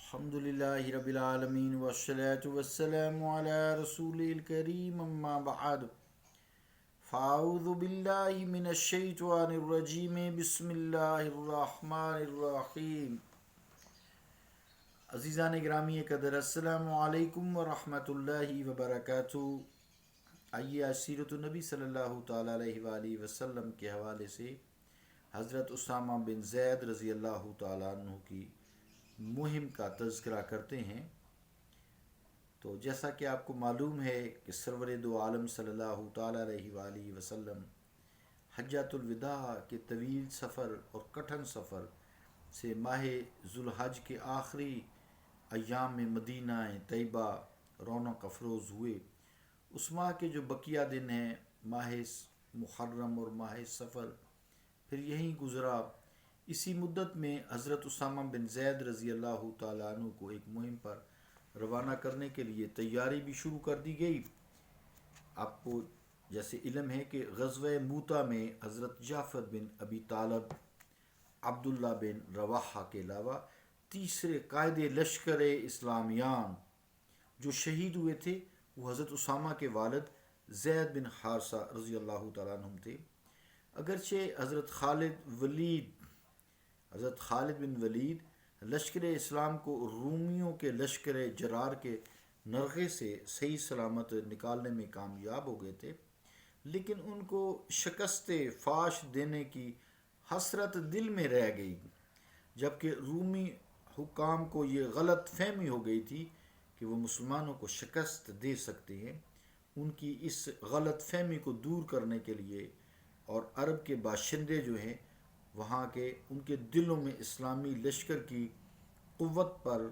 الحمدللہ رب العالمین والصلاة والسلام علی رسول الکریم اما بعد فاعوذ باللہ من الشیطان الرجیم بسم اللہ الرحمن الرحیم۔ عزیزان گرامی قدر، السلام علیکم ورحمۃ اللہ وبرکاتہ۔ آئیے سیرت النبی صلی اللہ تعالیٰ علیہ وآلہ وسلم کے حوالے سے حضرت اسامہ بن زید رضی اللہ تعالیٰ عنہ کی مہم کا تذکرہ کرتے ہیں۔ تو جیسا کہ آپ کو معلوم ہے کہ سرور دو عالم صلی اللہ تعالیٰ علیہ وآلہ وسلم حجۃ الوداع کے طویل سفر اور کٹھن سفر سے ماہ ذوالحج کے آخری ایام میں مدینہ طیبہ رونق افروز ہوئے۔ اس ماہ کے جو بقیہ دن ہیں، ماہ محرم اور ماہ سفر، پھر یہیں گزرا۔ اسی مدت میں حضرت اسامہ بن زید رضی اللہ تعالیٰ عنہ کو ایک مہم پر روانہ کرنے کے لیے تیاری بھی شروع کر دی گئی۔ آپ کو جیسے علم ہے کہ غزوہ موتا میں حضرت جعفر بن ابی طالب، عبداللہ بن رواحہ کے علاوہ تیسرے قائد لشکر اسلامیان جو شہید ہوئے تھے وہ حضرت اسامہ کے والد زید بن حارثہ رضی اللہ تعالیٰ عنہ تھے۔ اگرچہ حضرت خالد بن ولید لشکر اسلام کو رومیوں کے لشکر جرار کے نرغے سے صحیح سلامت نکالنے میں کامیاب ہو گئے تھے، لیکن ان کو شکست فاش دینے کی حسرت دل میں رہ گئی، جبکہ رومی حکام کو یہ غلط فہمی ہو گئی تھی کہ وہ مسلمانوں کو شکست دے سکتے ہیں۔ ان کی اس غلط فہمی کو دور کرنے کے لیے اور عرب کے باشندے جو ہیں وہاں کے، ان کے دلوں میں اسلامی لشکر کی قوت پر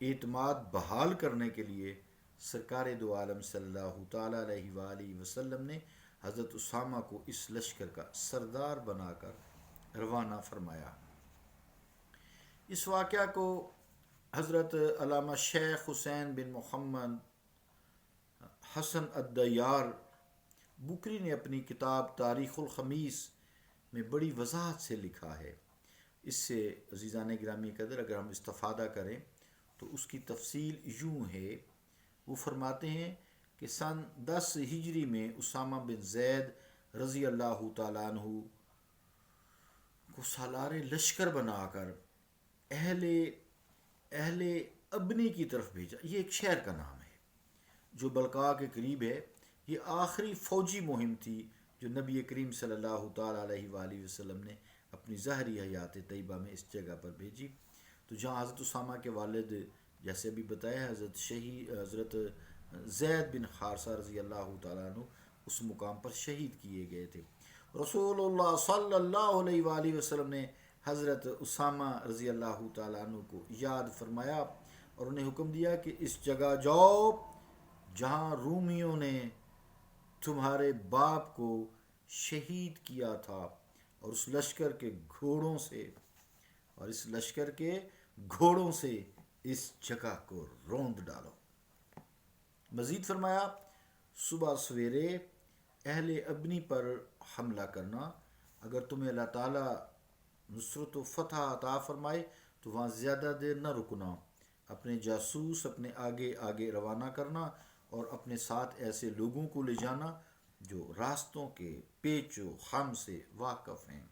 اعتماد بحال کرنے کے لیے سرکار دو عالم صلی اللہ تعالیٰ علیہ وآلہ وسلم نے حضرت اسامہ کو اس لشکر کا سردار بنا کر روانہ فرمایا۔ اس واقعہ کو حضرت علامہ شیخ حسین بن محمد حسن الدیار بکری نے اپنی کتاب تاریخ الخمیس میں بڑی وضاحت سے لکھا ہے۔ اس سے عزیزان گرامی قدر اگر ہم استفادہ کریں تو اس کی تفصیل یوں ہے۔ وہ فرماتے ہیں کہ سن 10 ہجری میں اسامہ بن زید رضی اللہ تعالیٰ عنہ کو سالار لشکر بنا کر اہل ابنی کی طرف بھیجا۔ یہ ایک شہر کا نام ہے جو بلقاء کے قریب ہے۔ یہ آخری فوجی مہم تھی جو نبی کریم صلی اللہ تعالیٰ علیہ وآلہ وسلم نے اپنی ظاہری حیات طیبہ میں اس جگہ پر بھیجی۔ تو جہاں حضرت اسامہ کے والد جیسے ابھی بتایا حضرت زید بن حارثہ رضی اللہ تعالیٰ عنہ اس مقام پر شہید کیے گئے تھے۔ رسول اللہ صلی اللہ علیہ وآلہ وسلم نے حضرت اسامہ رضی اللہ تعالیٰ عنہ کو یاد فرمایا اور انہیں حکم دیا کہ اس جگہ جاؤ جہاں رومیوں نے تمہارے باپ کو شہید کیا تھا، اور اس لشکر کے گھوڑوں سے اس جگہ کو روند ڈالو۔ مزید فرمایا صبح سویرے اہل ابنی پر حملہ کرنا، اگر تمہیں اللہ تعالیٰ نصرت و فتح عطا فرمائے تو وہاں زیادہ دیر نہ رکنا، اپنے جاسوس اپنے آگے آگے روانہ کرنا اور اپنے ساتھ ایسے لوگوں کو لے جانا جو راستوں کے پیچ و خم سے واقف ہیں۔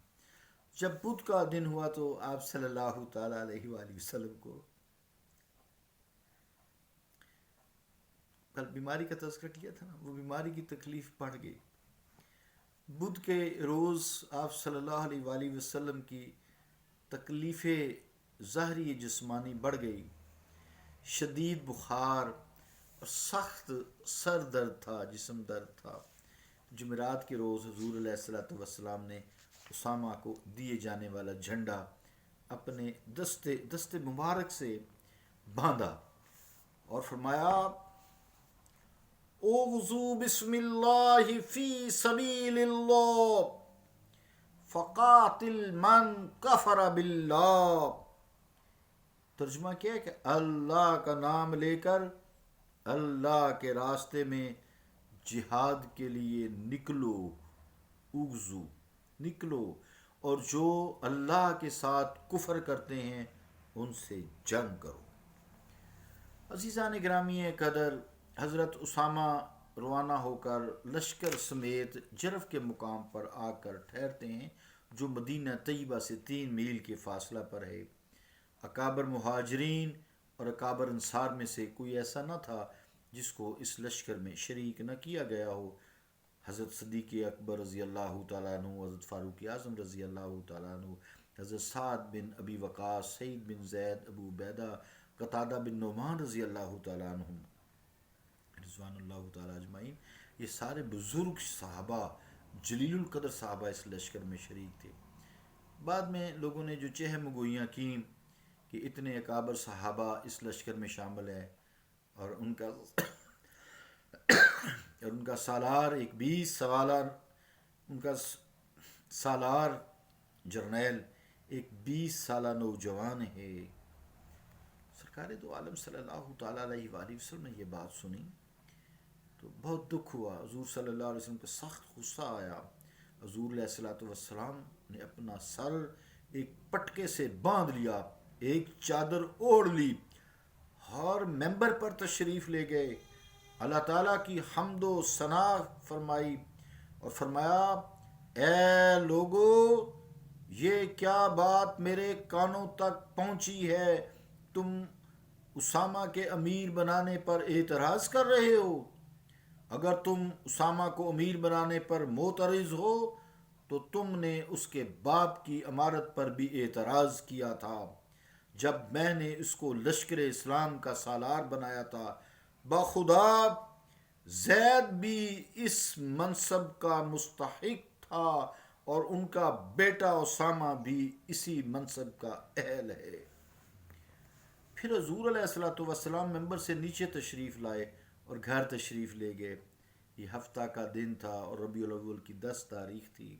جب بدھ کا دن ہوا تو آپ صلی اللہ تعالیٰ علیہ وآلہ وسلم کو کل بیماری کا تذکرہ کیا تھا نا، وہ بیماری کی تکلیف بڑھ گئی۔ بدھ کے روز آپ صلی اللہ علیہ وآلہ وسلم کی تکلیف ظاہری جسمانی بڑھ گئی، شدید بخار اور سخت سر درد تھا، جسم درد تھا۔ جمعرات کے روز حضور علیہ الصلوۃ والسلام نے اسامہ کو دیے جانے والا جھنڈا اپنے دست مبارک سے باندھا اور فرمایا اوغزو بسم اللہ فی سبیل اللہ فقاتل من کفر باللہ۔ ترجمہ کیا ہے کہ اللہ کا نام لے کر اللہ کے راستے میں جہاد کے لیے نکلو، اغزو نکلو، اور جو اللہ کے ساتھ کفر کرتے ہیں ان سے جنگ کرو۔ عزیزان گرامی قدر، حضرت اسامہ روانہ ہو کر لشکر سمیت جرف کے مقام پر آ کر ٹھہرتے ہیں جو مدینہ طیبہ سے 3 میل کے فاصلہ پر ہے۔ اکابر مہاجرین اور اکابر انصار میں سے کوئی ایسا نہ تھا جس کو اس لشکر میں شریک نہ کیا گیا ہو۔ حضرت صدیق اکبر رضی اللہ تعالیٰ عنہ، حضرت فاروق اعظم رضی اللہ تعالیٰ عنہ، حضرت سعد بن ابی وقاص، سعید بن زید، ابو عبیدہ، قتادہ بن نعمان رضی اللہ تعالیٰ عنہم رضوان اللہ تعالیٰ اجمعین، یہ سارے بزرگ صحابہ، جلیل القدر صحابہ اس لشکر میں شریک تھے۔ بعد میں لوگوں نے جو چہم گوئیاں کیں کہ اتنے اکابر صحابہ اس لشکر میں شامل ہیں اور ان کا سالار ایک 20 سالار، ان کا سالار جرنیل ایک 20 سالہ نوجوان ہے۔ سرکار دو عالم صلی اللہ تعالیٰ علیہ وآلہ وسلم نے یہ بات سنی تو بہت دکھ ہوا، حضور صلی اللہ علیہ وسلم کو سخت غصہ آیا۔ حضور علیہ الصلوۃ والسلام نے اپنا سر ایک پٹکے سے باندھ لیا، ایک چادر اوڑھ لی اور ممبر پر تشریف لے گئے، اللہ تعالیٰ کی حمد و ثنا فرمائی اور فرمایا، اے لوگو، یہ کیا بات میرے کانوں تک پہنچی ہے؟ تم اسامہ کے امیر بنانے پر اعتراض کر رہے ہو؟ اگر تم اسامہ کو امیر بنانے پر معترض ہو تو تم نے اس کے باپ کی امارت پر بھی اعتراض کیا تھا جب میں نے اس کو لشکر اسلام کا سالار بنایا تھا۔ بخدا زید بھی اس منصب کا مستحق تھا اور ان کا بیٹا اسامہ بھی اسی منصب کا اہل ہے۔ پھر حضور علیہ الصلوۃ والسلام ممبر سے نیچے تشریف لائے اور گھر تشریف لے گئے۔ یہ ہفتہ کا دن تھا اور ربیع الاول کی 10 تاریخ تھی۔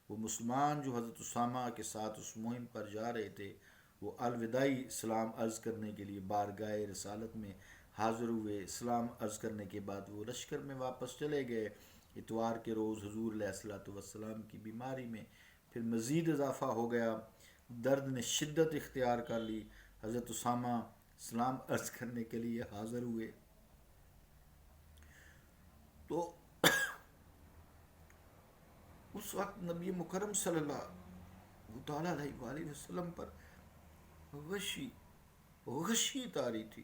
وہ مسلمان جو حضرت اسامہ کے ساتھ اس مہم پر جا رہے تھے، وہ الوداعی سلام عرض کرنے کے لیے بارگاہ رسالت میں حاضر ہوئے۔ سلام عرض کرنے کے بعد وہ لشکر میں واپس چلے گئے۔ اتوار کے روز حضور علیہ الصلوۃ والسلام کی بیماری میں پھر مزید اضافہ ہو گیا، درد نے شدت اختیار کر لی۔ حضرت اسامہ سلام عرض کرنے کے لیے حاضر ہوئے تو اس وقت نبی مکرم صلی اللہ تعالیٰ علیہ وآلہ وسلم پر غشی تاری تھی۔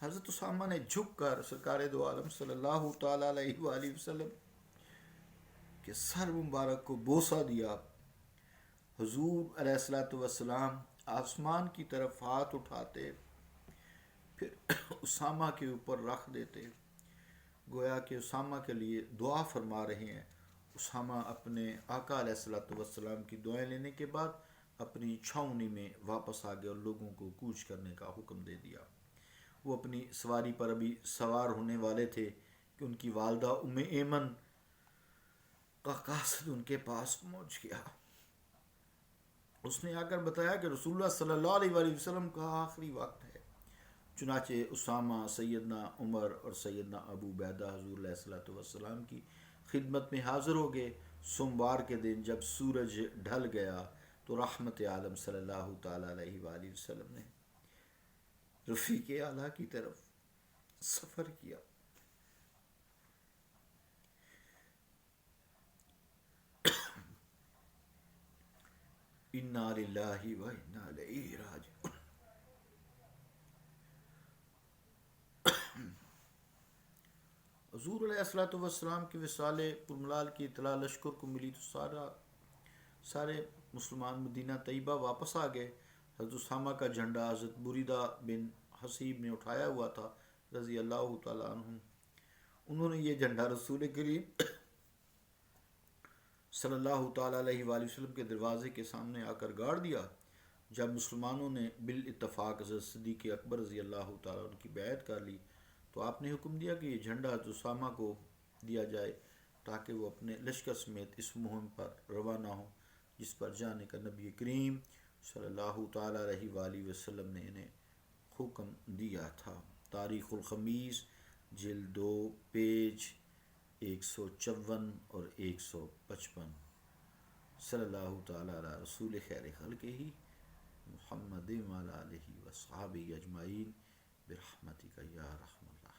حضرت اسامہ نے جھک کر سرکار دو عالم صلی اللہ تعالیٰ علیہ وآلہ وسلم کے سر مبارک کو بوسہ دیا۔ حضور علیہ الصلوۃ والسلام آسمان کی طرف ہاتھ اٹھاتے، پھر اسامہ کے اوپر رکھ دیتے، گویا کہ اسامہ کے لیے دعا فرما رہے ہیں۔ اسامہ اپنے آقا علیہ الصلوۃ والسلام کی دعائیں لینے کے بعد اپنی چھاؤنی میں واپس آ گئے اور لوگوں کو کوچ کرنے کا حکم دے دیا۔ وہ اپنی سواری پر ابھی سوار ہونے والے تھے کہ ان کی والدہ ام ایمن کا قاصد ان کے پاس پہنچ گیا۔ اس نے آ کر بتایا کہ رسول اللہ صلی اللہ علیہ وآلہ وسلم کا آخری وقت ہے۔ چنانچہ اسامہ سیدنا عمر اور سیدنا ابو عبیدہ حضور علیہ الصلوۃ والسلام کی خدمت میں حاضر ہو گئے۔ سوموار کے دن جب سورج ڈھل گیا تو رحمت عالم صلی اللہ تعالیٰ علیہ وآلہ وسلم نے رفیق اعلیٰ کی طرف سفر کیا۔ انا للہ و انا الیہ راجعون۔ حضور علیہ الصلوۃ والسلام کے وصال پرملال کی اطلاع لشکر کو ملی تو سارے مسلمان مدینہ طیبہ واپس آ گئے۔ حضرت اسامہ کا جھنڈا حضرت بریدہ بن حصیب نے اٹھایا ہوا تھا رضی اللہ تعالیٰ عنہ۔ انہوں نے یہ جھنڈا رسول کریم صلی اللہ تعالیٰ علیہ وآلہ وسلم کے دروازے کے سامنے آ کر گاڑ دیا۔ جب مسلمانوں نے بالاتفاق حضرت صدیق اکبر رضی اللہ تعالیٰ عنہ کی بیعت کر لی تو آپ نے حکم دیا کہ یہ جھنڈا حضرت اسامہ کو دیا جائے تاکہ وہ اپنے لشکر سمیت اس مہم پر روانہ ہوں جس پر جانے کا نبی کریم صلی اللہ تعالیٰ علیہ وآلہ وسلم نے انہیں حکم دیا تھا۔ تاریخ الخمیس جلد 2 پیج 154 اور 155۔ صلی اللہ تعالیٰ علی رسول خیر خلقہ محمد وعلی آلہ وصحبہ اجمعین۔ برحمتک یا رحم الراحمین.